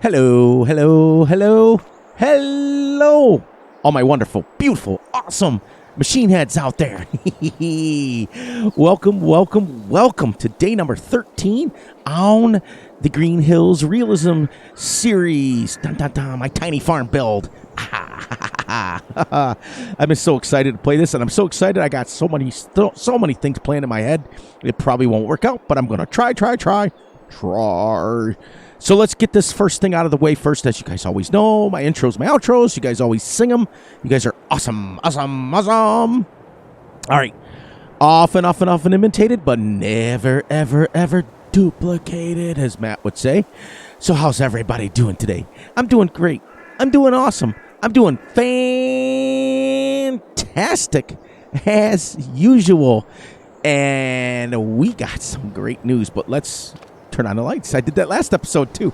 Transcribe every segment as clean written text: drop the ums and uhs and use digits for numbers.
Hello, hello, hello, hello, all my wonderful, beautiful, awesome machine heads out there. Welcome, welcome, welcome to day number 13 on the Green Hills Realism series. Dun, dun, dun, my tiny farm build. I've been so excited to play this, and I'm so excited. I got so many things planned in my head. It probably won't work out, but I'm gonna try. So let's get this first thing out of the way first. As you guys always know, my intros, my outros, you guys always sing them. You guys are awesome. All right. Often imitated, but never, ever duplicated, as Matt would say. So how's everybody doing today? I'm doing great. I'm doing awesome. I'm doing fantastic as usual. And we got some great news, but let's turn on the lights. I did that last episode too.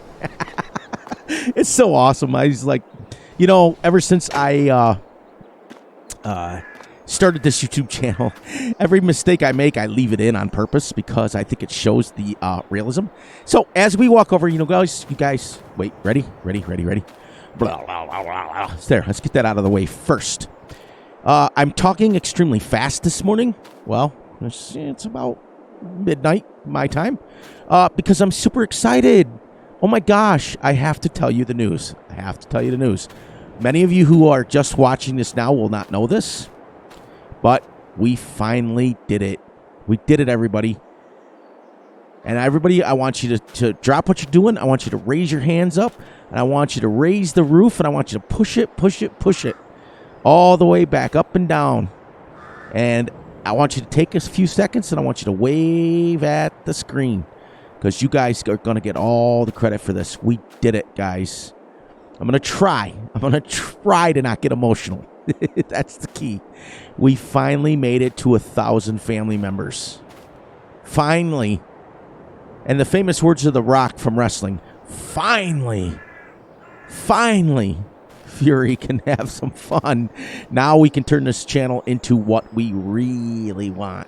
It's so awesome. I was like, ever since I started this YouTube channel, every mistake I make, I leave it in on purpose because I think it shows the realism. So as we walk over, you guys, wait, ready? Blah, blah, blah, blah. There, let's get that out of the way first. I'm talking extremely fast this morning. Well, it's about midnight my time because I'm super excited. Oh my gosh, I have to tell you the news. Many of you who are just watching this now will not know this, but we finally did it. We did it, everybody. And everybody, I want you to drop what you're doing. I want you to raise your hands up, and I want you to raise the roof, and I want you to push it all the way back up and down. And I want you to take a few seconds, and I want you to wave at the screen because you guys are going to get all the credit for this. We did it, guys. I'm going to try to not get emotional. That's the key. We finally made it to 1,000 family members. Finally. And the famous words of The Rock from wrestling, finally, Fury can have some fun. Now we can turn this channel into what we really want.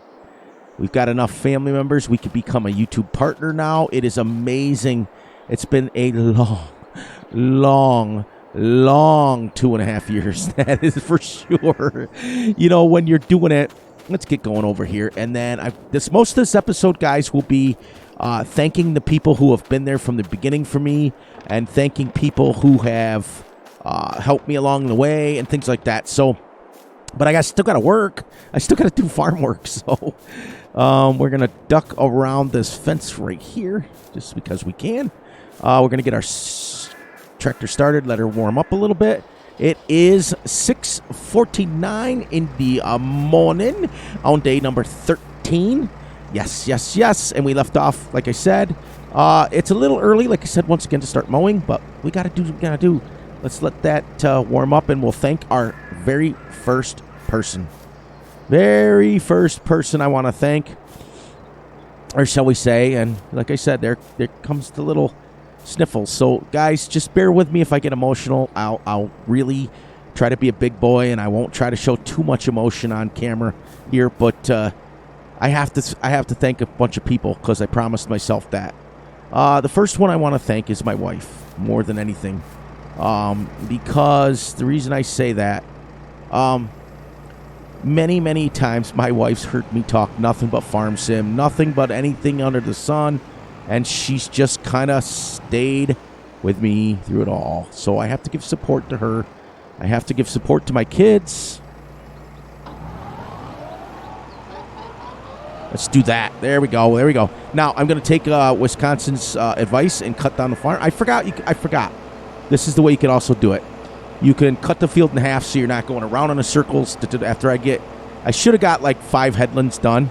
We've got enough family members. We could become a YouTube partner now. It is amazing. It's been a long 2.5 years. That is for sure. When you're doing it, let's get going over here. And then most of this episode, guys, will be thanking the people who have been there from the beginning for me and thanking people who have helped me along the way and things like that. So, but I still got to work. I still got to do farm work. So we're going to duck around this fence right here just because we can. We're going to get our tractor started, let her warm up a little bit. It is 6:49 in the morning on day number 13. Yes. And we left off, like I said. It's a little early, like I said, once again, to start mowing, but we got to do what we got to do. Let's let that warm up, and we'll thank our very first person. I want to thank, or shall we say, and like I said, there comes the little sniffles. So, guys, just bear with me if I get emotional. I'll really try to be a big boy, and I won't try to show too much emotion on camera here, but I have to thank a bunch of people because I promised myself that. The first one I want to thank is my wife more than anything, because the reason I say that, many times my wife's heard me talk nothing but farm sim, nothing but anything under the sun, and she's just kind of stayed with me through it all. So I have to give support to her. I have to give support to my kids. Let's do that. There we go. Now, I'm going to take Wisconsin's advice and cut down the farm. I forgot. This is the way you can also do it. You can cut the field in half so you're not going around in circles. After I should have got like 5 headlands done.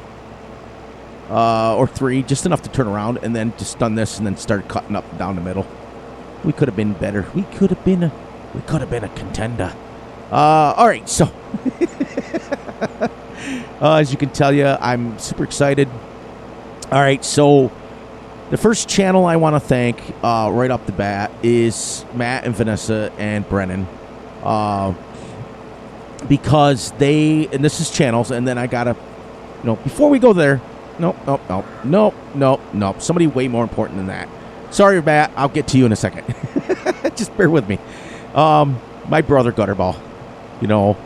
Or 3, just enough to turn around, and then just done this and then started cutting up and down the middle. We could have been better. We could have been a contender. All right, so... as you can tell, I'm super excited. All right, so the first channel I want to thank right off the bat is Matt and Vanessa and Brennan, because and this is channels, and then I gotta, before we go there, nope. Somebody way more important than that. Sorry, Matt. I'll get to you in a second. Just bear with me. My brother Gutterball. You know,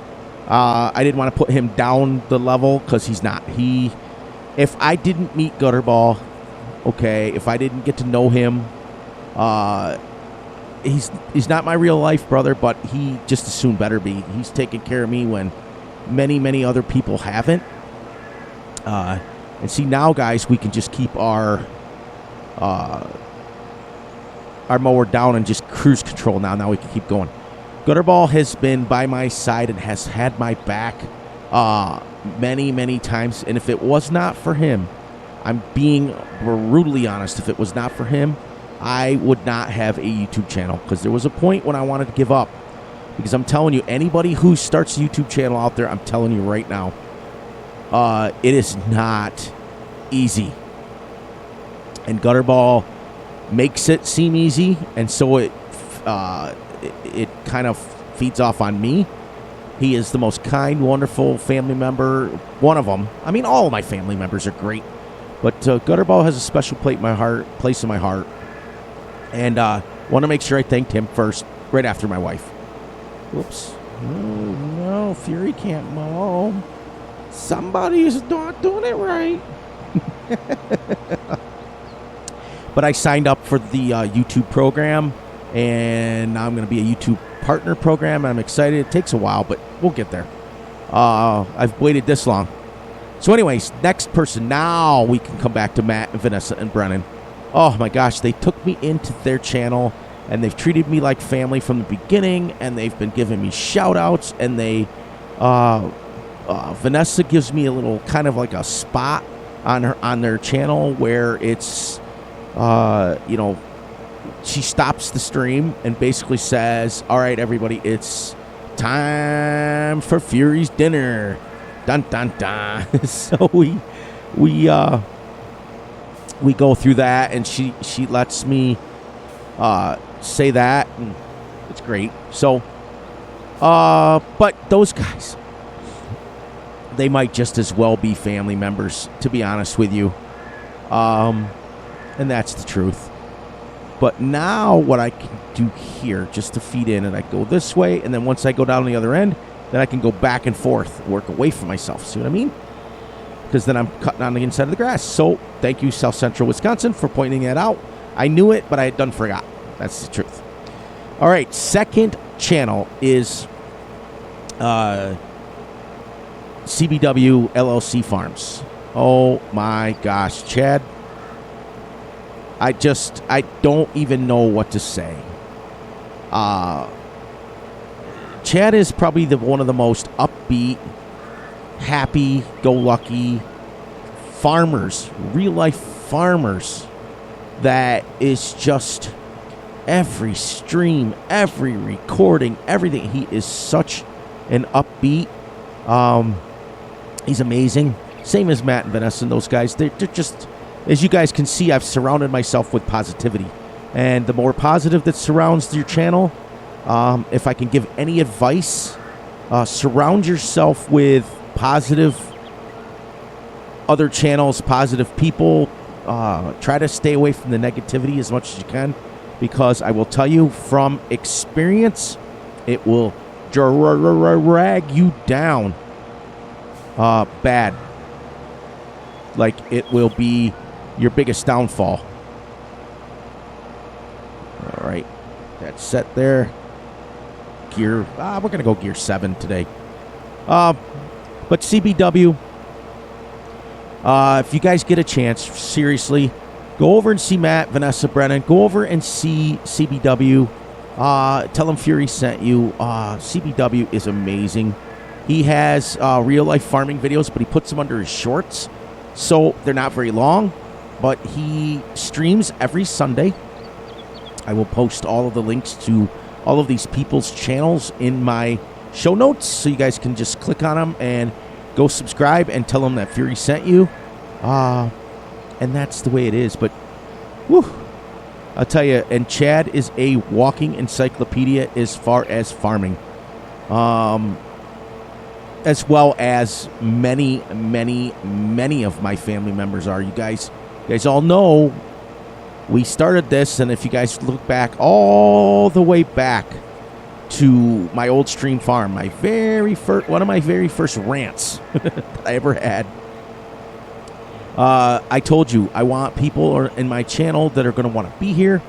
I didn't want to put him down the level because he's not. If I didn't meet Gutterball, okay, if I didn't get to know him, he's not my real life brother, but he just as soon better be. He's taken care of me when many other people haven't. And see, now, guys, we can just keep our mower down and just cruise control now. Now we can keep going. Gutterball has been by my side and has had my back many times. And if it was not for him, I'm being brutally honest, if it was not for him, I would not have a YouTube channel. Because there was a point when I wanted to give up. Because I'm telling you, anybody who starts a YouTube channel out there, I'm telling you right now, it is not easy. And Gutterball makes it seem easy, and so it kind of feeds off on me. He is the most kind, wonderful family member, one of them. I mean, all of my family members are great, but Gutterball has a special place in my heart, and want to make sure I thanked him first, right after my wife. Whoops. Oh, no, Fury can't mow. Somebody's not doing it right. But I signed up for the YouTube program, and now I'm going to be a YouTube partner program. I'm excited. It takes a while, but we'll get there. I've waited this long. So anyways, next person. Now we can come back to Matt and Vanessa and Brennan. Oh, my gosh. They took me into their channel, and they've treated me like family from the beginning, and they've been giving me shout-outs, and they... Vanessa gives me a little kind of like a spot on their channel where it's... she stops the stream and basically says, all right, everybody, it's time for Fury's dinner. Dun, dun, dun. So we go through that, and she lets me say that, and it's great. So, but those guys, they might just as well be family members, to be honest with you. And that's the truth. But now what I can do here, just to feed in, and I go this way, and then once I go down the other end, then I can go back and forth, work away from myself. See what I mean? Because then I'm cutting on the inside of the grass. So thank you, South Central Wisconsin, for pointing that out. I knew it, but I had done forgot. That's the truth. All right, second channel is CBW LLC Farms. Oh my gosh, Chad. I don't even know what to say. Chad is probably one of the most upbeat, happy-go-lucky farmers, real-life farmers, that is just every stream, every recording, everything. He is such an upbeat. He's amazing. Same as Matt and Vanessa and those guys. They're just... As you guys can see, I've surrounded myself with positivity. And the more positive that surrounds your channel, if I can give any advice, surround yourself with positive other channels, positive people. Try to stay away from the negativity as much as you can, because I will tell you from experience, it will drag you down bad. Like, it will be your biggest downfall. All right, that's set there. Gear, we're gonna go gear 7 today. But CBW, if you guys get a chance, seriously, go over and see Matt, Vanessa, Brennan. Go over and see CBW. Tell them Fury sent you. CBW is amazing. He has real life farming videos, but he puts them under his shorts, so they're not very long. But he streams every Sunday. I will post all of the links to all of these people's channels in my show notes, so you guys can just click on them and go subscribe and tell them that Fury sent you. And that's the way it is. But, whew, I'll tell you, and Chad is a walking encyclopedia as far as farming. As well as many of my family members are. You guys all know we started this, and if you guys look back all the way back to my old stream farm, my very first, one of my very first rants that I ever had, I told you I want people in my channel that are going to want to be here.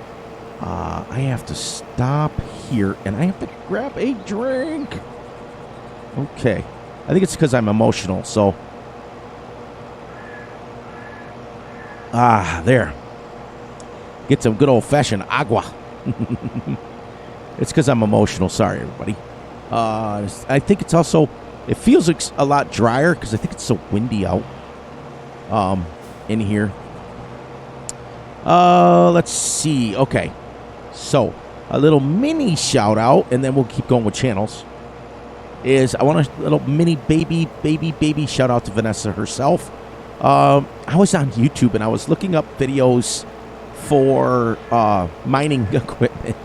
I have to stop here, and I have to grab a drink. Okay. I think it's because I'm emotional, so. There. Get some good old-fashioned agua. It's because I'm emotional. Sorry, everybody. I think it's also, it feels like a lot drier because I think it's so windy out in here. Let's see. Okay. So, a little mini shout-out, and then we'll keep going with channels, is I want a little mini baby shout-out to Vanessa herself. I was on YouTube, and I was looking up videos for mining equipment.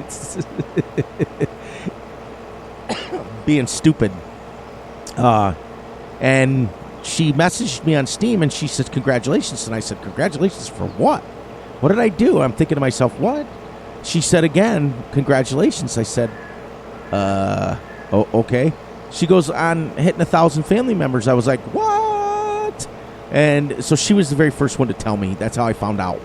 Being stupid. And she messaged me on Steam, and she said, congratulations. And I said, congratulations for what? What did I do? I'm thinking to myself, what? She said again, congratulations. I said, okay. She goes on hitting 1,000 family members. I was like, what? And so she was the very first one to tell me. That's how I found out.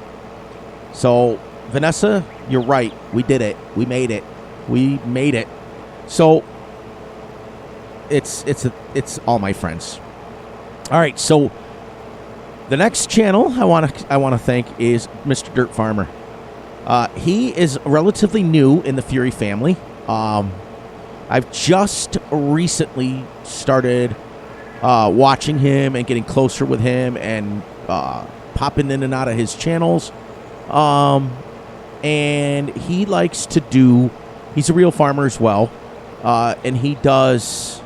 So, Vanessa, you're right. We did it. We made it. We made it. So, it's all my friends. All right, so the next channel I want to thank is Mr. Dirt Farmer. He is relatively new in the Fury family. I've just recently started watching him and getting closer with him and popping in and out of his channels. And he likes to do, he's a real farmer as well. And he does,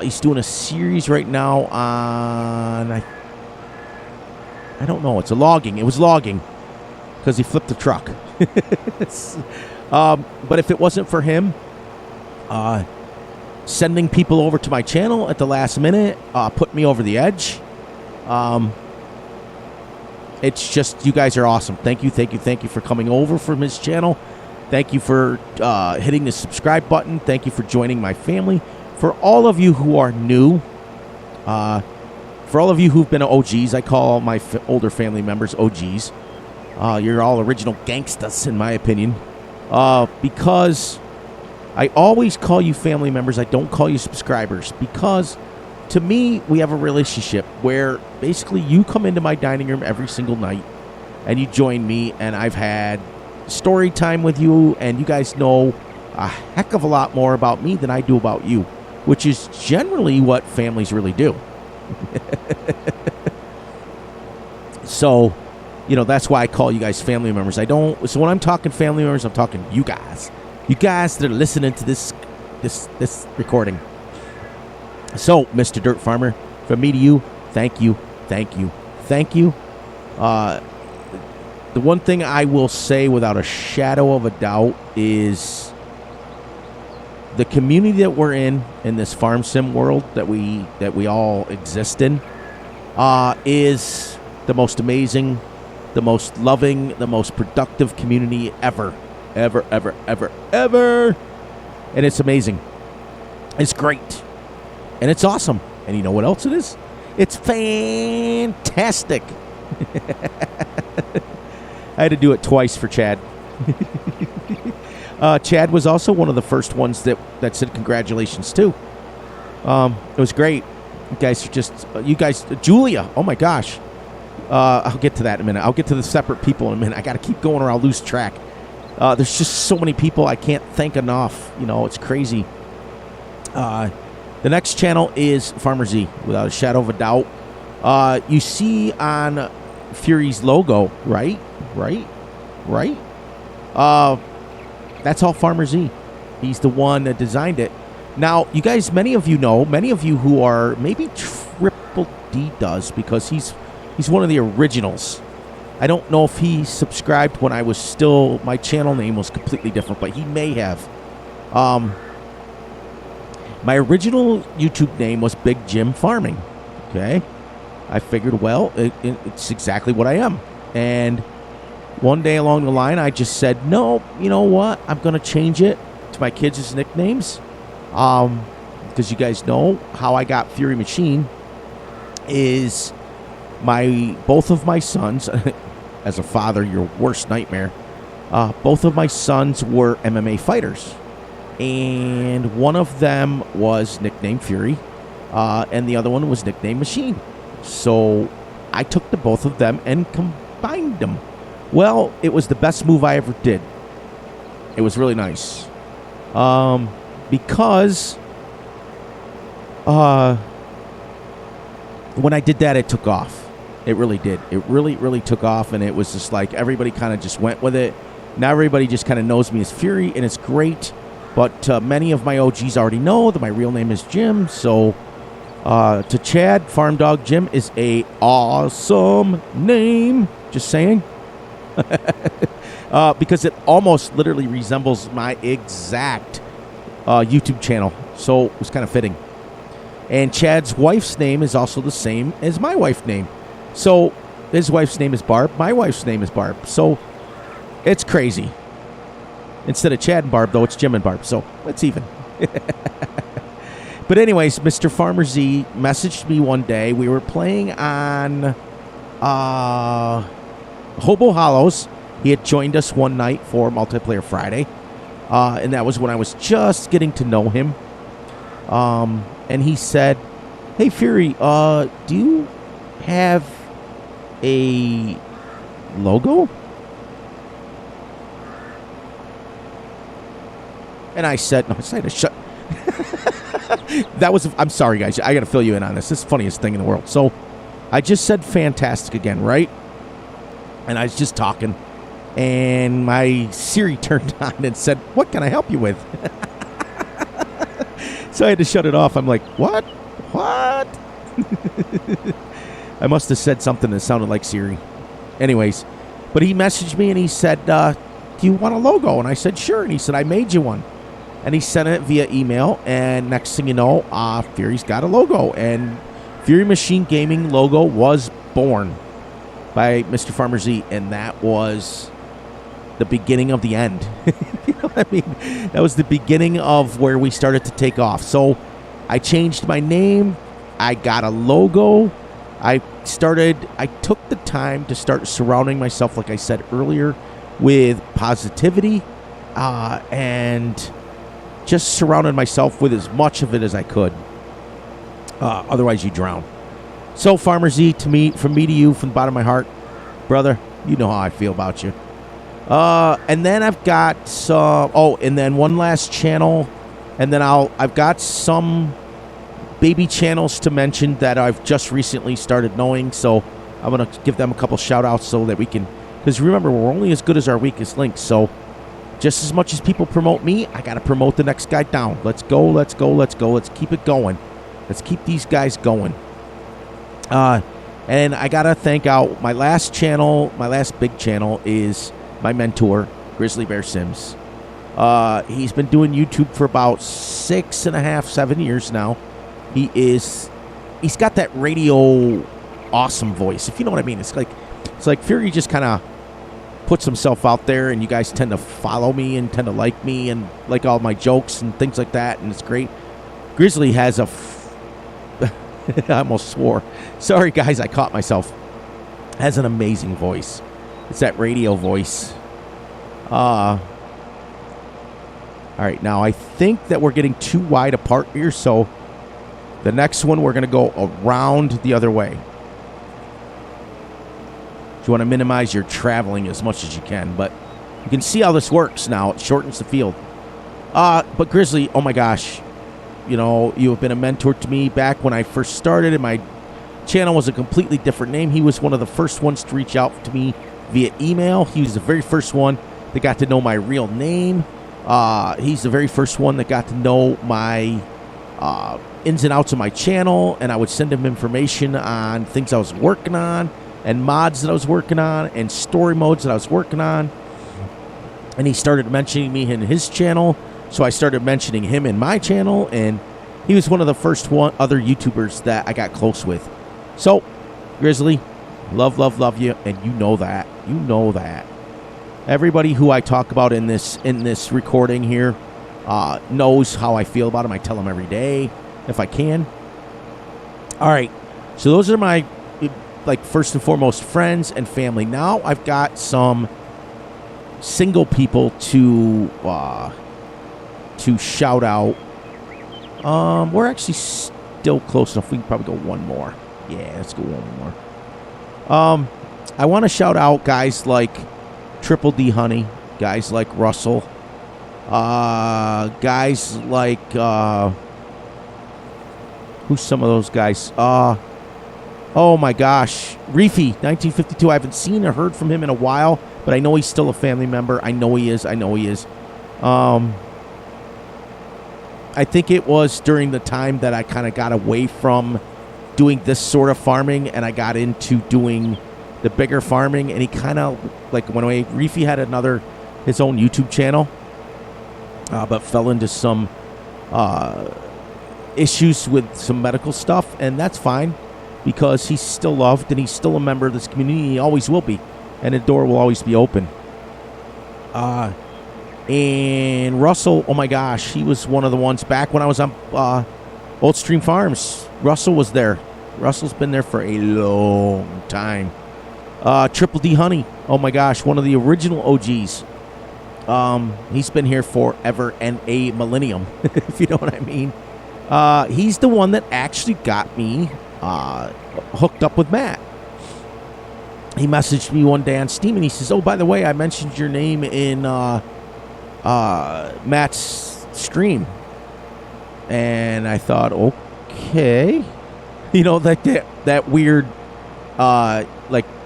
he's doing a series right now on, I don't know, it's a logging. It was logging because he flipped the truck. But if it wasn't for him sending people over to my channel at the last minute, put me over the edge. It's just, you guys are awesome. Thank you for coming over from his channel. Thank you for hitting the subscribe button. Thank you for joining my family. For all of you who are new, for all of you who've been OGs, I call my older family members OGs. You're all original gangsters, in my opinion. Because I always call you family members. I don't call you subscribers. Because to me, we have a relationship where basically you come into my dining room every single night and you join me, and I've had story time with you, and you guys know a heck of a lot more about me than I do about you, which is generally what families really do. So, you know, that's why I call you guys family members. So when I'm talking family members, I'm talking you guys. You guys that are listening to this recording. So, Mr. Dirt Farmer, from me to you, thank you. The one thing I will say without a shadow of a doubt is the community that we're in this farm sim world that we all exist in, is the most amazing, the most loving, the most productive community ever. And it's amazing. It's great. And it's awesome. And you know what else it is? It's fantastic. I had to do it twice for Chad. Chad was also one of the first ones that said congratulations too. It was great. You guys, Julia, oh my gosh. I'll get to that in a minute. I'll get to the separate people in a minute. I got to keep going or I'll lose track. There's just so many people I can't thank enough. You know, it's crazy. The next channel is Farmer Z, without a shadow of a doubt. You see on Fury's logo, right? That's all Farmer Z. He's the one that designed it. Now, you guys, many of you who are, maybe Triple D does, because he's one of the originals. I don't know if he subscribed when I was still, my channel name was completely different, but he may have. My original YouTube name was Big Jim Farming. Okay? I figured, well, it's exactly what I am. And one day along the line, I just said, no, you know what? I'm going to change it to my kids' nicknames. Because you guys know how I got Fury Machine is both of my sons, as a father, your worst nightmare, both of my sons were MMA fighters. And one of them was nicknamed Fury, and the other one was nicknamed Machine. So I took the both of them and combined them. Well, it was the best move I ever did. It was really nice. Because when I did that, it took off. It really did. It really, really took off, and it was just like everybody kind of just went with it. Now everybody just kind of knows me as Fury, and it's great. But many of my OGs already know that my real name is Jim. So to Chad, Farm Dog Jim is a awesome name. Just saying. Because it almost literally resembles my exact YouTube channel. So it was kind of fitting. And Chad's wife's name is also the same as my wife's name. So his wife's name is Barb. My wife's name is Barb. So it's crazy. Instead of Chad and Barb, though, it's Jim and Barb. So it's even. But anyways, Mr. Farmer Z messaged me one day. We were playing on Hobo Hollows. He had joined us one night for Multiplayer Friday. And that was when I was just getting to know him. And he said, hey, Fury, do you have a logo? And I said, no, I said, shut. I'm sorry, guys. I got to fill you in on this. This is the funniest thing in the world. So I just said fantastic again, right? And I was just talking. And my Siri turned on and said, what can I help you with? So I had to shut it off. I'm like, what? What? I must have said something that sounded like Siri. Anyways, but he messaged me and he said, do you want a logo? And I said, sure. And he said, I made you one. And he sent it via email. And next thing you know, Fury's got a logo. And Fury Machine Gaming logo was born by Mr. Farmer Z. And that was the beginning of the end. You know what I mean? That was the beginning of where we started to take off. So I changed my name. I got a logo. I took the time to start surrounding myself, like I said earlier, with positivity, and just surrounded myself with as much of it as I could. Otherwise, you drown. So, Farmer Z, from me to you, from the bottom of my heart, brother, you know how I feel about you. And then I've got some. Oh, and then one last channel, and then I've got some baby channels to mention that I've just recently started knowing. So I'm gonna give them a couple shout outs so that we can. Because remember, we're only as good as our weakest link. So just as much as people promote me, I got to promote the next guy down. Let's go, let's go, let's go. Let's keep it going. Let's keep these guys going. And I got to thank out my last channel, my last big channel is my mentor, Grizzly Bear Sims. He's been doing YouTube for about 6.5, 7 years now. He's got that radio awesome voice, if you know what I mean. It's like Fury just kind of puts himself out there, and you guys tend to follow me and tend to like me and like all my jokes and things like that, and it's great. Grizzly has I almost swore. Sorry, guys, I caught myself. Has an amazing voice. It's that radio voice. All right, now I think that we're getting too wide apart here, so the next one we're going to go around the other way. You want to minimize your traveling as much as you can, but you can see how this works now. It shortens the field. But Grizzly, oh my gosh, you know, you have been a mentor to me back when I first started, and my channel was a completely different name. He was one of the first ones to reach out to me via email. He was the very first one that got to know my real name. He's the very first one that got to know my ins and outs of my channel, and I would send him information on things I was working on, and mods that I was working on, and story modes that I was working on. And he started mentioning me in his channel, so I started mentioning him in my channel, and he was one of the first other YouTubers that I got close with. So, Grizzly, love you, and you know that. You know that. Everybody who I talk about in this recording here knows how I feel about them. I tell them every day if I can. All right, so those are my first and foremost friends and family. Now I've got some single people to shout out. We're actually still close enough. We can probably go one more. Yeah, let's go one more. I want to shout out guys like Triple D Honey, guys like Russell, guys like who's some of those guys? Oh my gosh, Reefy 1952. I haven't seen or heard from him in a while, but I know he's still a family member. I know he is. I think it was during the time that I kind of got away from doing this sort of farming and I got into doing the bigger farming, and he kind of Reefy had his own YouTube channel, but fell into some issues with some medical stuff, and that's fine because he's still loved and he's still a member of this community. He always will be, and the door will always be open. And Russell, oh my gosh, he was one of the ones back when I was on Old Stream Farms. Russell was there. Russell's been there for a long time. Triple D Honey, oh my gosh, one of the original OGs. He's been here forever and a millennium, if you know what I mean. He's the one that actually got me hooked up with Matt. He messaged me one day on Steam and he says, oh, by the way, I mentioned your name in Matt's stream. And I thought, okay. You know, that weird,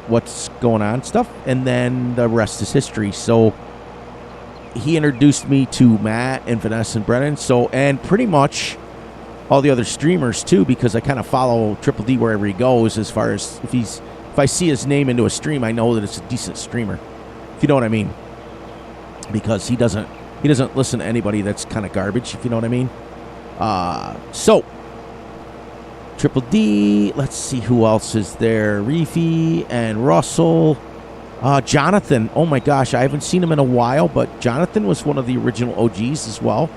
what's going on stuff. And then the rest is history. So he introduced me to Matt and Vanessa and Brennan. And pretty much all the other streamers too, because I kind of follow Triple D wherever he goes. As far as if I see his name into a stream, I know that it's a decent streamer, if you know what I mean, because he doesn't listen to anybody that's kind of garbage, if you know what I mean. So Triple D, let's see who else is there. Reefy and Russell. Jonathan, oh my gosh, I haven't seen him in a while, but Jonathan was one of the original OGs as well.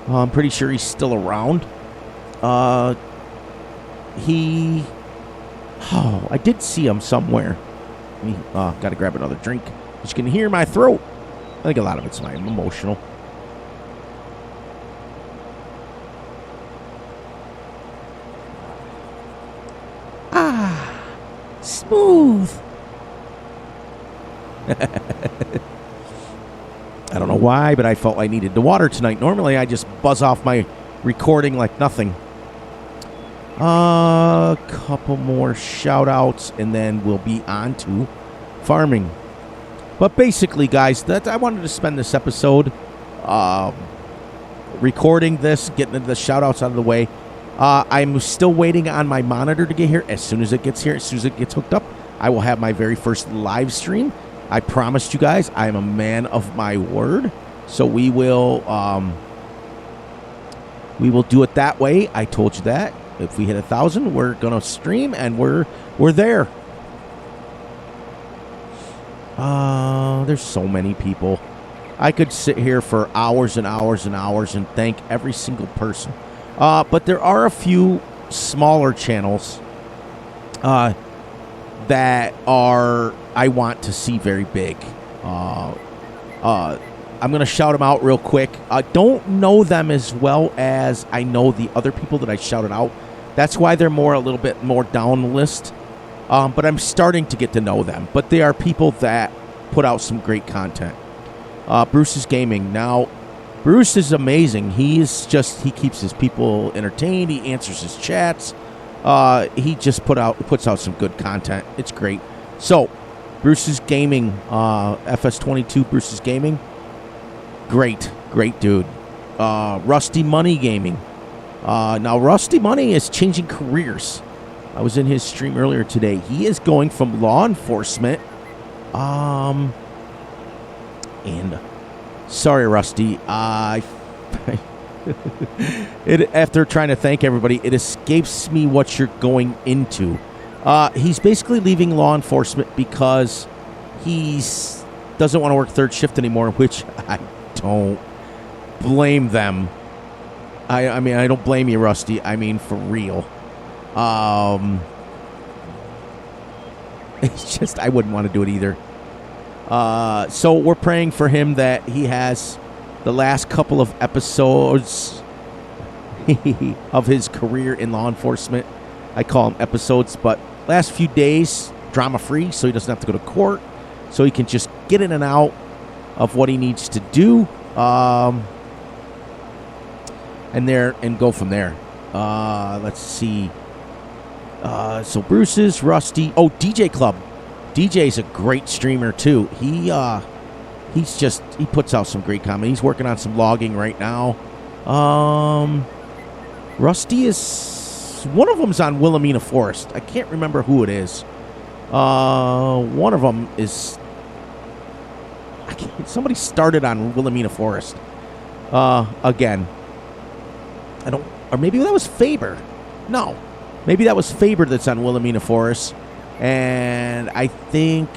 I'm pretty sure he's still around. I did see him somewhere. Got to grab another drink. But you can hear my throat. I think a lot of it's I'm emotional. Smooth. I don't know why, but I felt I needed the water tonight. Normally, I just buzz off my recording like nothing. A couple more shout outs, and then we'll be on to farming. But basically, guys, I wanted to spend this episode recording this, getting the shout outs out of the way. I'm still waiting on my monitor to get here. As soon as it gets here, as soon as it gets hooked up, I will have my very first live stream. I promised you guys I am a man of my word. So we will do it that way. I told you that. If we hit 1,000, we're going to stream, and we're there. There's so many people. I could sit here for hours and hours and hours and thank every single person. But there are a few smaller channels that I want to see very big. I'm going to shout them out real quick. I don't know them as well as I know the other people that I shouted out. That's why they're a little bit more down the list. But I'm starting to get to know them. But they are people that put out some great content. Bruce's Gaming. Now, Bruce is amazing. He keeps his people entertained. He answers his chats. He just puts out some good content. It's great. So, Bruce's Gaming, Fs22 Bruce's Gaming. Great dude. Rusty Money Gaming. Now, Rusty Money is changing careers. I was in his stream earlier today. He is going from law enforcement. And sorry, Rusty. After trying to thank everybody, it escapes me what you're going into. He's basically leaving law enforcement because he's doesn't want to work third shift anymore, which I don't blame them. I mean, I don't blame you, Rusty. I mean, for real. It's just, I wouldn't want to do it either. So we're praying for him that he has the last couple of episodes of his career in law enforcement. I call them episodes, but last few days, drama-free, so he doesn't have to go to court, so he can just get in and out of what he needs to do, and go from there. Let's see. So Bruce's, Rusty. Oh, DJ Club. DJ's a great streamer too. He puts out some great comedy. He's working on some logging right now. Rusty is, one of them's on Wilhelmina Forest. I can't remember who it is. One of them is, somebody started on Wilhelmina Forest. Again, I don't, or maybe that was Faber. No, maybe that was Faber that's on Wilhelmina Forest. And I think,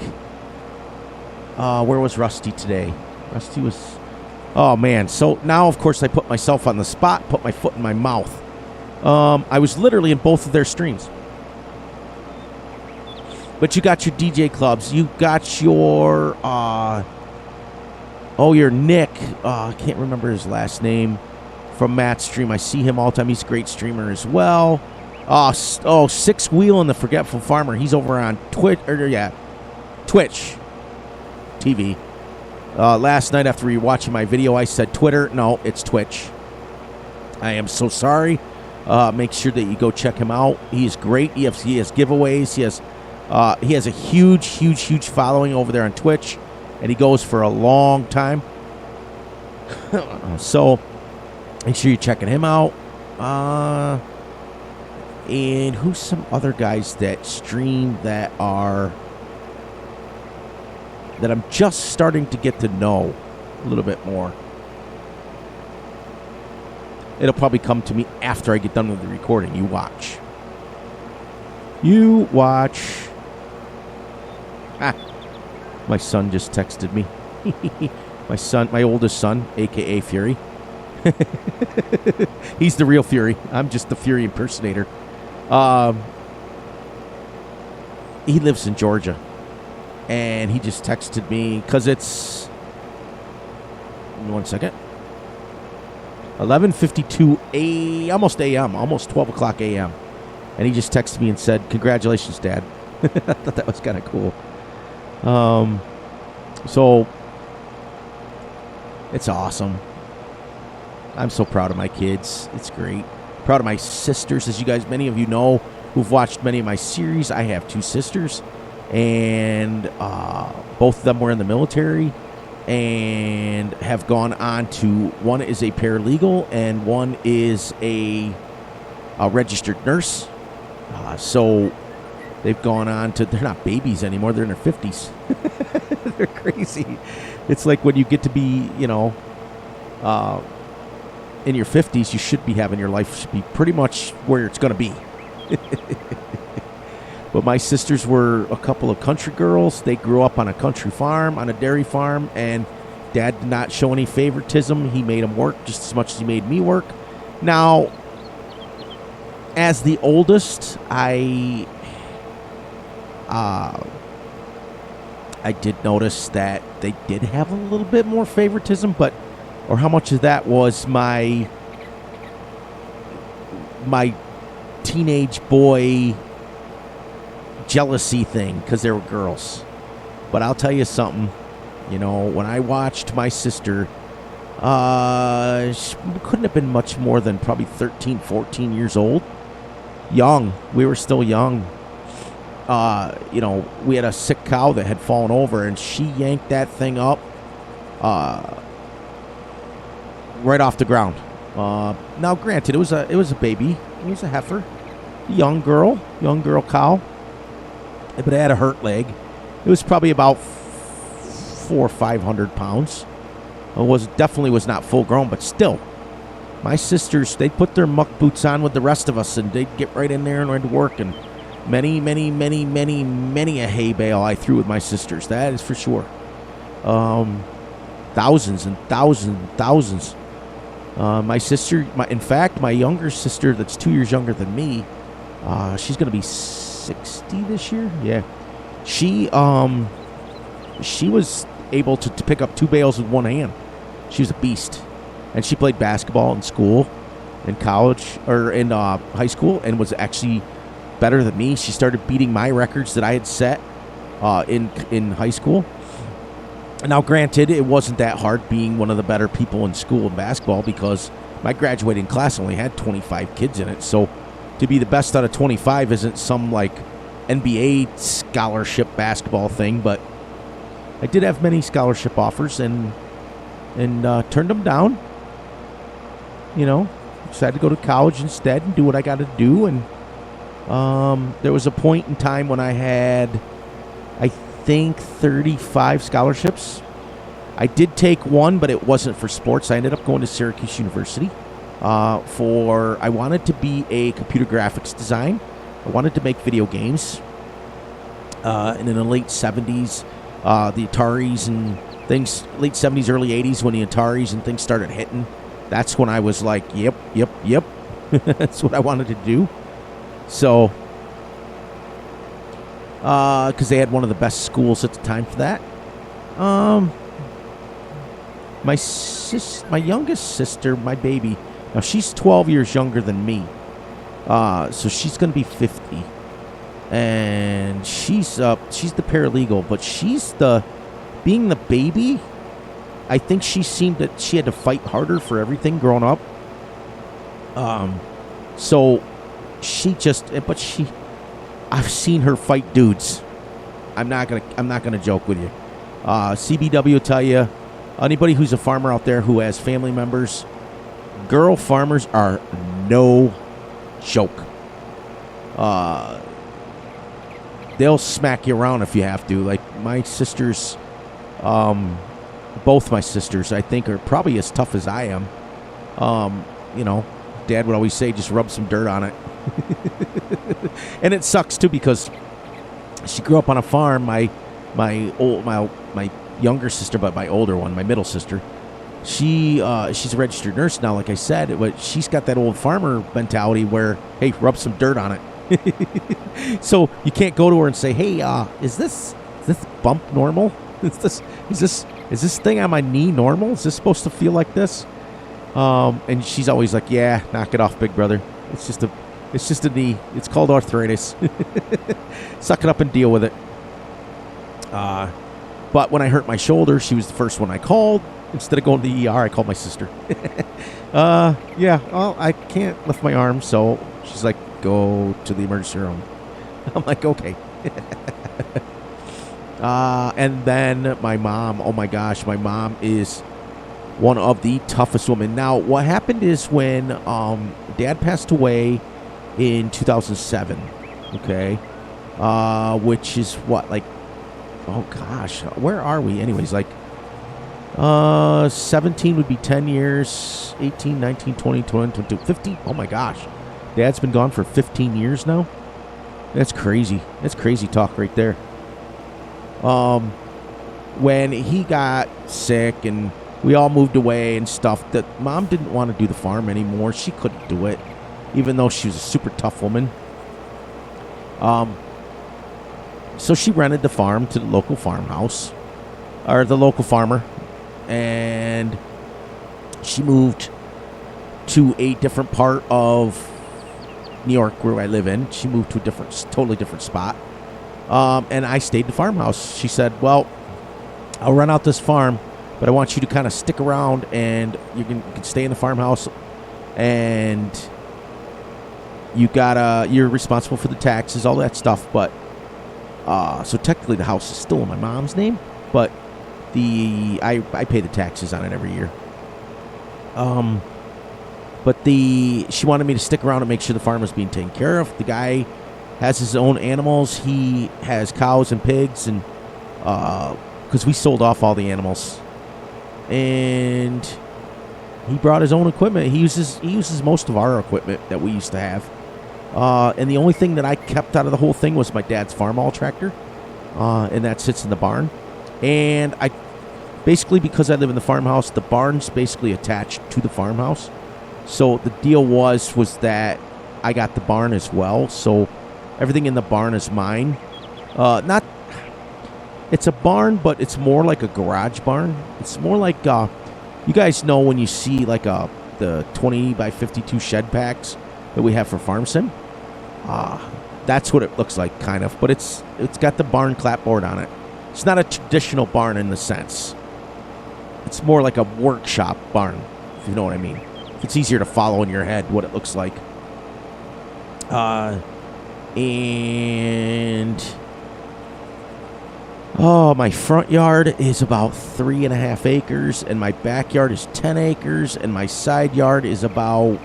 where was Rusty today? Rusty was, oh man. So now, of course, I put myself on the spot, put my foot in my mouth. I was literally in both of their streams. But you got your DJ clubs. You got your, your Nick. I can't remember his last name from Matt's stream. I see him all the time. He's a great streamer as well. Six Wheel and the Forgetful Farmer. He's over on Twitch TV. Last night after rewatching my video, I said Twitter. No, it's Twitch. I am so sorry. Make sure that you go check him out. He is great. He has giveaways. He has a huge following over there on Twitch, and he goes for a long time. So make sure you're checking him out. And who's some other guys that stream that I'm just starting to get to know a little bit more. It'll probably come to me after I get done with the recording. You watch. My son just texted me. My oldest son, a.k.a. Fury. He's the real Fury. I'm just the Fury impersonator. He lives in Georgia. And he just texted me because it's... 1 second. 11:52 almost a.m., almost 12 o'clock a.m. And he just texted me and said, "Congratulations, Dad." I thought that was kind of cool. So it's awesome. I'm so proud of my kids. It's great. Proud of my sisters, as you guys, many of you know, who've watched many of my series. I have 2 sisters, and both of them were in the military and have gone on to, one is a paralegal and one is a registered nurse. So they've gone on to, they're not babies anymore, they're in their 50s. They're crazy. It's like when you get to be, in your 50s, you should be having, your life should be pretty much where it's going to be. But my sisters were a couple of country girls. They grew up on a country farm, on a dairy farm, and Dad did not show any favoritism. He made them work just as much as he made me work. Now, as the oldest, I did notice that they did have a little bit more favoritism, or how much of that was my teenage boy jealousy thing because they were girls. But I'll tell you something, when I watched my sister, she couldn't have been much more than probably 13, 14 years old. Young. We were still young. We had a sick cow that had fallen over, and she yanked that thing up right off the ground. Now, granted, it was a baby. It was a heifer, young girl cow, but it had a hurt leg. It was probably about 400 or 500 pounds. It definitely was not full grown, but still, my sisters, they put their muck boots on with the rest of us, and they'd get right in there and right to work. And many a hay bale I threw with my sisters. That is for sure. Thousands and thousands and thousands. My sister, in fact, my younger sister that's 2 years younger than me, she's going to be 60 this year. Yeah. She was able to pick up 2 bales with one hand. She was a beast. And she played basketball in school, in college, or in high school, and was actually better than me. She started beating my records that I had set in high school. Now, granted, it wasn't that hard being one of the better people in school in basketball because my graduating class only had 25 kids in it. So to be the best out of 25 isn't some, like, NBA scholarship basketball thing. But I did have many scholarship offers and turned them down. You know, decided to go to college instead and do what I got to do. And there was a point in time when I had, I think, 35 scholarships. I did take one, but it wasn't for sports. I ended up going to Syracuse University I wanted to be a computer graphics design. I wanted to make video games. And in the late 70s, the Ataris and things, late 70s, early 80s, when the Ataris and things started hitting, that's when I was like, yep. That's what I wanted to do. So, because they had one of the best schools at the time for that. My youngest sister, my baby, now she's 12 years younger than me. So she's going to be 50. And she's the paralegal, but being the baby, I think she seemed that she had to fight harder for everything growing up. So I've seen her fight dudes. I'm not gonna joke with you. CBW will tell you, anybody who's a farmer out there who has family members, girl farmers are no joke. They'll smack you around if you have to. Like my sisters, both my sisters, I think, are probably as tough as I am. You know, Dad would always say, just rub some dirt on it. And it sucks too because she grew up on a farm. My younger sister, but my older one, my middle sister, she's a registered nurse now. Like I said, but she's got that old farmer mentality where, hey, rub some dirt on it. So you can't go to her and say, hey, is this bump normal? Is this thing on my knee normal? Is this supposed to feel like this? And she's always like, yeah, knock it off, big brother. It's just a knee. It's called arthritis. Suck it up and deal with it. But when I hurt my shoulder, she was the first one I called. Instead of going to the ER, I called my sister. Yeah, well, I can't lift my arm, so she's like, go to the emergency room. I'm like, okay. And then my mom, oh my gosh, my mom is one of the toughest women. Now, what happened is when Dad passed away in 2007, okay, which is what, like, oh gosh, where are we? Anyways, like, 17 would be 10 years, 18, 19, 20, 21, 22, 15. Oh my gosh. Dad's been gone for 15 years now. That's crazy. That's crazy talk right there. When he got sick and we all moved away and stuff, that Mom didn't want to do the farm anymore. She couldn't do it, even though she was a super tough woman. So she rented the farm to the local farmhouse, or the local farmer, and she moved to a different part of New York where I live in. She moved to a totally different spot. And I stayed in the farmhouse. She said, well, I'll rent out this farm, but I want you to kind of stick around and you can stay in the farmhouse, and you're responsible for the taxes, all that stuff. But so technically the house is still in my mom's name, but I pay the taxes on it every year. But she wanted me to stick around and make sure the farm was being taken care of. The guy has his own animals. He has cows and pigs, and because we sold off all the animals, and he brought his own equipment. He uses most of our equipment that we used to have. And the only thing that I kept out of the whole thing was my dad's farm all tractor, and that sits in the barn. And basically because I live in the farmhouse, the barn's basically attached to the farmhouse. So the deal was that I got the barn as well. So everything in the barn is mine. It's a barn, but it's more like a garage barn. It's more like, you guys know when you see like the 20 by 52 shed packs that we have for Farm Sim. That's what it looks like, kind of. But it's got the barn clapboard on it. It's not a traditional barn in the sense. It's more like a workshop barn, if you know what I mean. It's easier to follow in your head what it looks like. My front yard is about 3.5 acres, and my backyard is 10 acres, and my side yard is about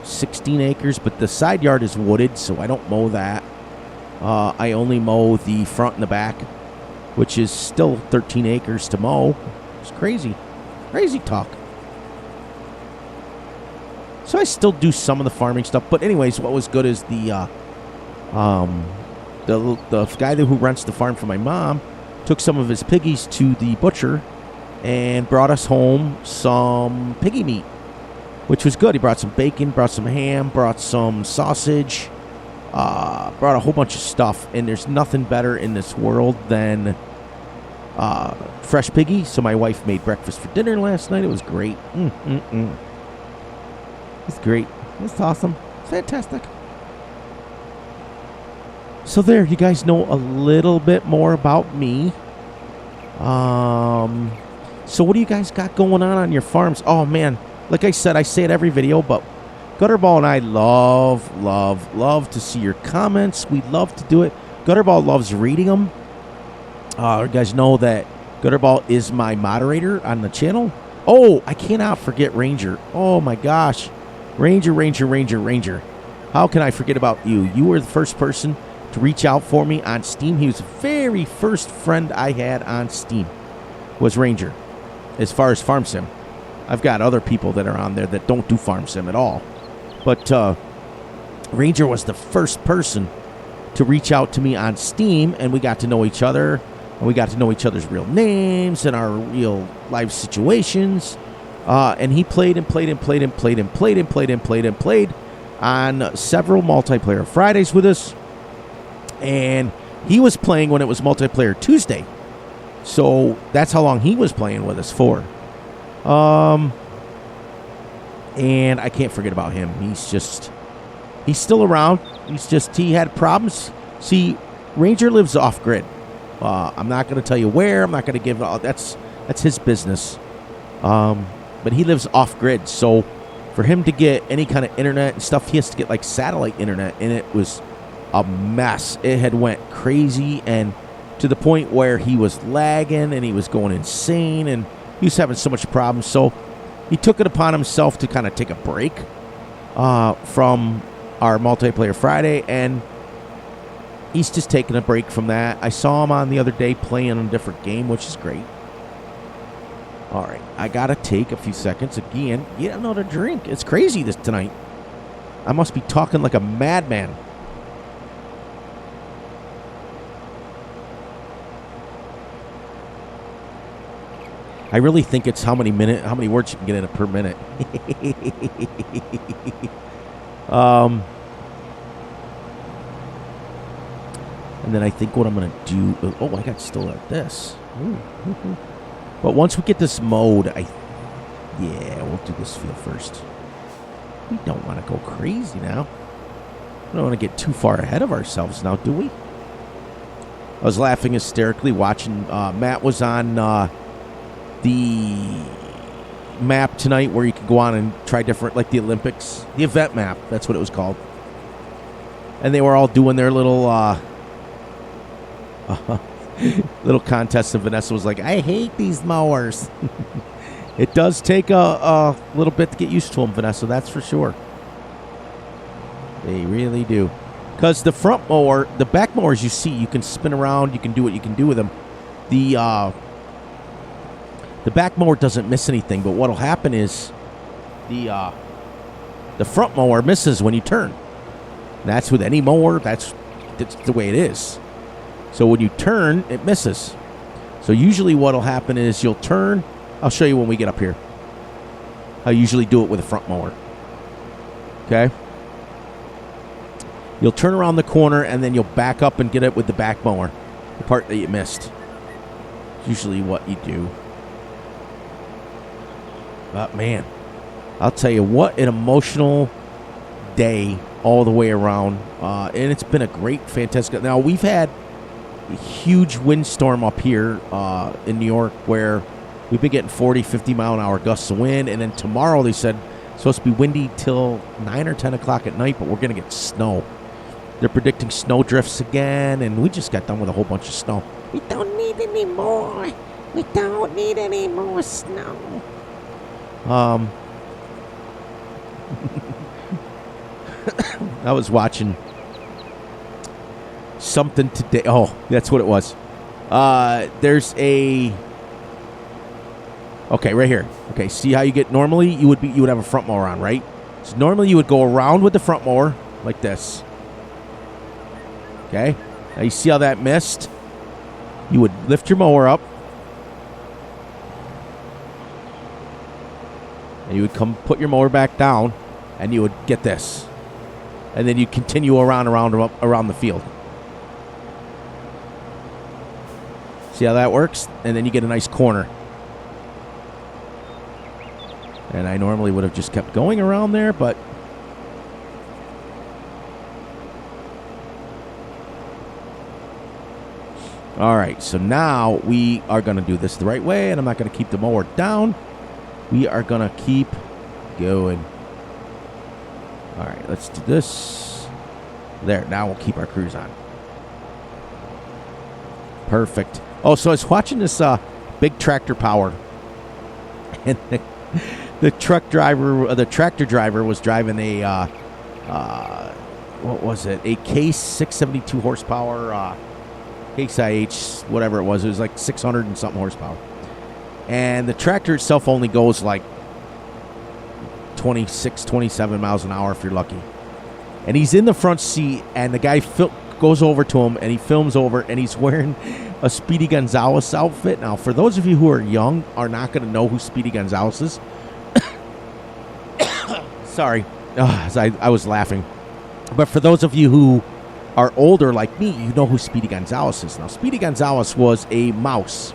16 acres, but the side yard is wooded, so I don't mow that. I only mow the front and the back, which is still 13 acres to mow. It's crazy. Crazy talk. So I still do some of the farming stuff. But anyways, what was good is the guy who rents the farm for my mom took some of his piggies to the butcher and brought us home some piggy meat, which was good. He brought some bacon, brought some ham, brought some sausage, brought a whole bunch of stuff. And there's nothing better in this world than fresh piggy. So my wife made breakfast for dinner last night. It was great. It's great. It's awesome. Fantastic. So there, you guys know a little bit more about me. So what do you guys got going on your farms? Oh, man. Like I said, I say it every video, but Gutterball and I love to see your comments. We love to do it. Gutterball loves reading them. You guys know that Gutterball is my moderator on the channel. Oh, I cannot forget Ranger. Oh, my gosh. Ranger. How can I forget about you? You were the first person to reach out for me on Steam. He was the very first friend I had on Steam, was Ranger. As far as Farm Sim, I've got other people that are on there that don't do Farm Sim at all. But Ranger was the first person to reach out to me on Steam, and we got to know each other, and we got to know each other's real names and our real life situations. And he played on several multiplayer Fridays with us. And he was playing when it was multiplayer Tuesday. So that's how long he was playing with us for. And I can't forget about him. He's still around. He had problems. See, Ranger lives off grid. I'm not going to tell you where. I'm not going to give that's his business. But he lives off grid. So for him to get any kind of internet and stuff, he has to get like satellite internet, and it was a mess. It had went crazy, and to the point where he was lagging and he was going insane, and he was having so much problems. So he took it upon himself to kind of take a break from our multiplayer Friday, and he's just taking a break from that. I saw him on the other day playing a different game, which is great. All right, I gotta take a few seconds again. Get another drink. It's crazy tonight. I must be talking like a madman. I really think it's how many words you can get in per minute. And then I think what I'm gonna do. Oh, I got still at this. Ooh. But once we get this mode, we'll do this field first. We don't want to go crazy now. We don't want to get too far ahead of ourselves now, do we? I was laughing hysterically watching. Matt was on the map tonight where you can go on and try different, like the Olympics, the event map. That's what it was called. And they were all doing their little little contest, and Vanessa was like, I hate these mowers. It does take a little bit to get used to them, Vanessa, that's for sure. They really do. Because the front mower, the back mowers you see, you can spin around, you can do what you can do with them. The back mower doesn't miss anything, but what'll happen is the front mower misses when you turn. And that's with any mower, that's the way it is. So when you turn, it misses. So usually what'll happen is you'll turn. I'll show you when we get up here. I usually do it with a front mower. Okay? You'll turn around the corner, and then you'll back up and get it with the back mower. The part that you missed. Usually what you do. But, man, I'll tell you what an emotional day all the way around. And it's been a great, fantastic... Now, we've had a huge windstorm up here in New York where we've been getting 40, 50-mile-an-hour gusts of wind. And then tomorrow, they said, it's supposed to be windy till 9 or 10 o'clock at night, but we're going to get snow. They're predicting snow drifts again, and we just got done with a whole bunch of snow. We don't need any more. We don't need any more snow. I was watching something today. Oh, that's what it was. There's a... Okay, right here. Okay, see how you get... Normally, you would have a front mower on, right? So normally, you would go around with the front mower like this. Okay? Now, you see how that missed? You would lift your mower up. And you would come put your mower back down, and you would get this. And then you continue around the field. See how that works? And then you get a nice corner. And I normally would have just kept going around there, but... All right, so now we are going to do this the right way, and I'm not going to keep the mower down. We are going to keep going. All right, let's do this. There, now we'll keep our cruise on. Perfect. Oh, so I was watching this big tractor power, and the tractor driver was driving a what was it? A Case 672 horsepower Case IH, whatever it was. It was like 600 and something horsepower. And the tractor itself only goes like 26, 27 miles an hour if you're lucky. And he's in the front seat, and the guy goes over to him, and he films over, and he's wearing a Speedy Gonzales outfit. Now, for those of you who are young, are not going to know who Speedy Gonzales is. Sorry. I was laughing. But for those of you who are older like me, you know who Speedy Gonzales is. Now, Speedy Gonzales was a mouse.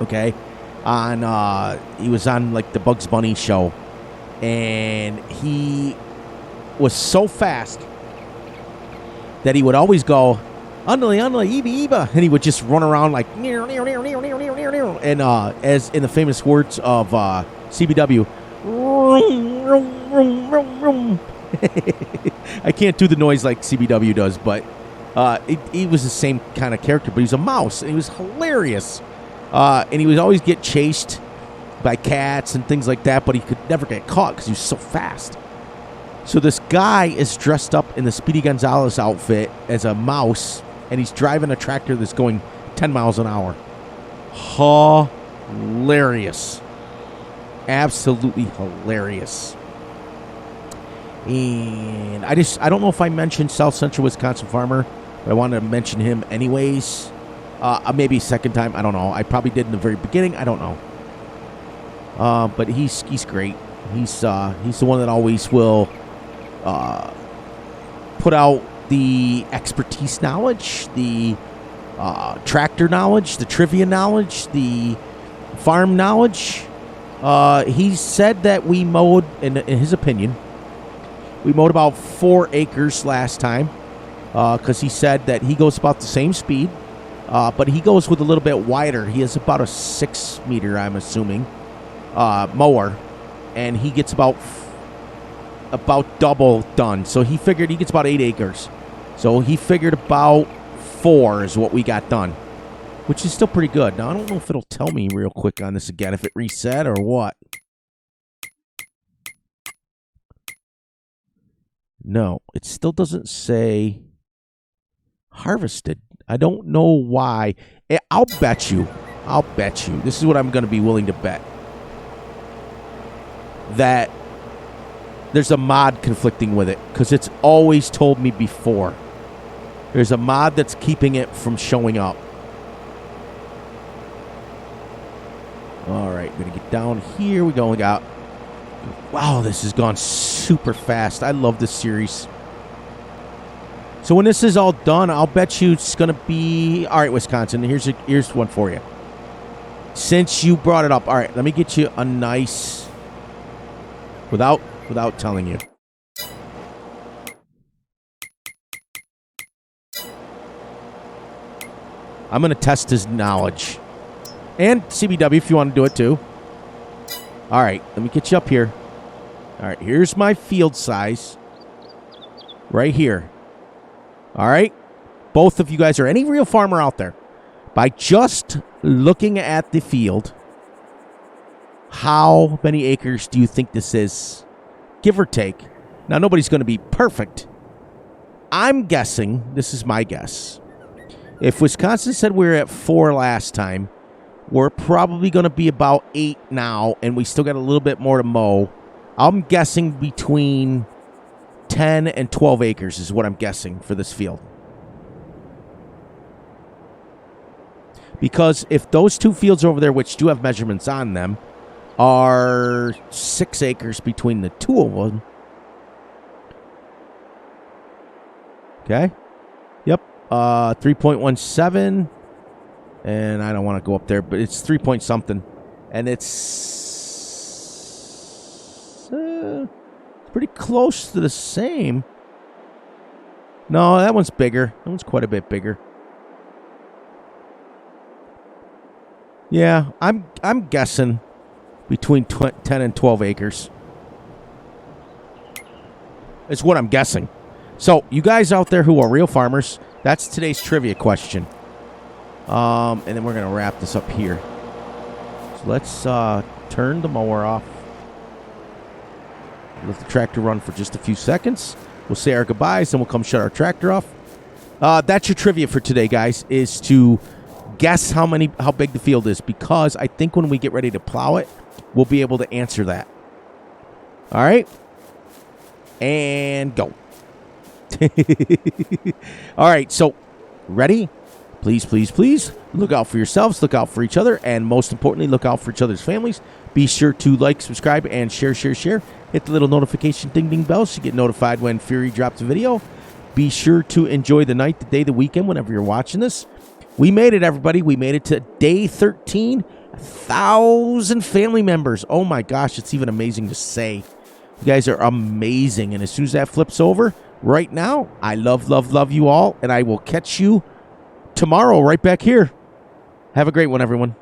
Okay? He was on, like, the Bugs Bunny show. And he was so fast that he would always go, "Underly, Eva, Eva," and he would just run around like, and as in the famous words of CBW, I can't do the noise like CBW does, but he was the same kind of character, but he's a mouse, and he was hilarious, and he would always get chased by cats and things like that, but he could never get caught because he was so fast. So this guy is dressed up in the Speedy Gonzales outfit as a mouse, and he's driving a tractor that's going 10 miles an hour. Hilarious. Absolutely hilarious. And I don't know if I mentioned South Central Wisconsin farmer, but I wanted to mention him anyways. Maybe second time, I don't know. I probably did in the very beginning, I don't know. But he's great. He's the one that always will put out the expertise knowledge, the tractor knowledge, the trivia knowledge, the farm knowledge. He said that we mowed, in his opinion, we mowed about 4 acres last time, because he said that he goes about the same speed, but he goes with a little bit wider. He has about a 6 meter, I'm assuming, mower, and he gets about double done. So he figured he gets about 8 acres. So he figured about 4 is what we got done, which is still pretty good. Now, I don't know if it'll tell me real quick on this again, if it reset or what. No, it still doesn't say harvested. I don't know why. I'll bet you. This is what I'm going to be willing to bet. That there's a mod conflicting with it, because it's always told me before. There's a mod that's keeping it from showing up. We're going to get down here. We only got... Wow, this has gone super fast. I love this series. So when this is all done, I'll bet you it's going to be... All right, Wisconsin, here's one for you. Since you brought it up, all right, let me get you a nice... Without telling you. I'm going to test his knowledge. And CBW if you want to do it too. All right, let me get you up here. All right, here's my field size. Right here. All right? Both of you guys or any real farmer out there, by just looking at the field, how many acres do you think this is? Give or take. Now, nobody's going to be perfect. I'm guessing, this is my guess, if Wisconsin said we were at 4 last time, we're probably going to be about 8 now, and we still got a little bit more to mow. I'm guessing between 10 and 12 acres is what I'm guessing for this field. Because if those two fields over there, which do have measurements on them, are 6 acres between the two of them. Okay. Yep. 3.17. And I don't want to go up there, but it's 3 point something. And it's pretty close to the same. No, that one's bigger. That one's quite a bit bigger. Yeah, I'm guessing between 10 and 12 acres. Is what I'm guessing. So, you guys out there who are real farmers, that's today's trivia question. And then we're going to wrap this up here. So let's turn the mower off. Let the tractor run for just a few seconds. We'll say our goodbyes, and we'll come shut our tractor off. That's your trivia for today, guys, is to guess how big the field is, because I think when we get ready to plow it, we'll be able to answer that. All right? And go. All right, so ready? Please, please, please look out for yourselves, look out for each other, and most importantly, look out for each other's families. Be sure to like, subscribe, and share. Hit the little notification ding bell so you get notified when Fury drops a video. Be sure to enjoy the night, the day, the weekend, whenever you're watching this. We made it, everybody. We made it to day 13. 1,000 family members. Oh, my gosh. It's even amazing to say. You guys are amazing. And as soon as that flips over, right now, I love you all. And I will catch you tomorrow right back here. Have a great one, everyone.